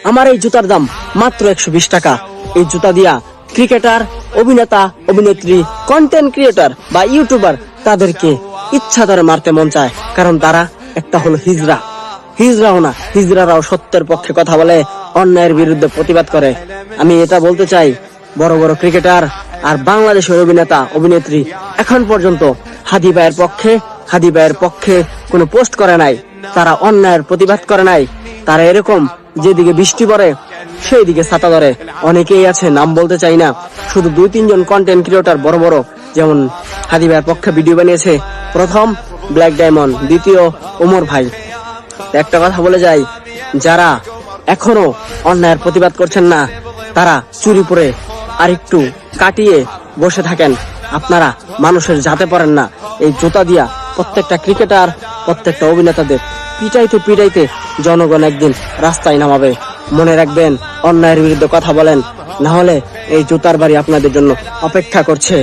আমার এই জুতার দাম মাত্র 120 টাকা। এই জুতা দিয়া ক্রিকেটার, অভিনেতা, অভিনেত্রী, কন্টেন্ট ক্রিয়েটর বা ইউটিউবার তাদেরকে ইচ্ছা ধরে মারতে মন চায়, কারণ তারা একটা হলো হিজড়া। হিজড়াও না, হিজড়ারাও সত্যের পক্ষে কথা বলে, অন্যায়ের বিরুদ্ধে প্রতিবাদ করে। আমি এটা বলতে চাই, বড় বড় ক্রিকেটার আর বাংলাদেশের অভিনেতা, অভিনেত্রী এখন পর্যন্ত হাদি ভাইয়ের পক্ষে কোনো পোস্ট করে নাই, তারা অন্যায়ের প্রতিবাদ করে নাই। তারা এরকম যেদিকে বৃষ্টি পড়ে সেই দিকে ছাতা ধরে। অনেকেই আছে, নাম বলতে চাই না, শুধু 2-3 জন কন্টেন্ট ক্রিয়েটর বড় বড়, যেমন হাদি ভাইয়ের পক্ষে ভিডিও বানিয়েছে। প্রথম ব্ল্যাক ডায়মন্ড, দ্বিতীয় ওমর ভাই। একটা কথা বলে যাই, যারা এখনো অন্যায়ের প্রতিবাদ করছেন না, তারা চুরি পরে আর একটু কাটিয়ে বসে থাকেন। আপনারা মানুষের জাতে পারেন না। এই জুতা দিয়া প্রত্যেকটা ক্রিকেটার, প্রত্যেকটা অভিনেতাদের পিটাইতে জনগণ একদিন রাস্তায় নামাবে। মনে রাখবেন, অন্যায়ের বিরুদ্ধে কথা বলেন, না হলে এই জুতার বাড়ি আপনাদের জন্য অপেক্ষা করছে।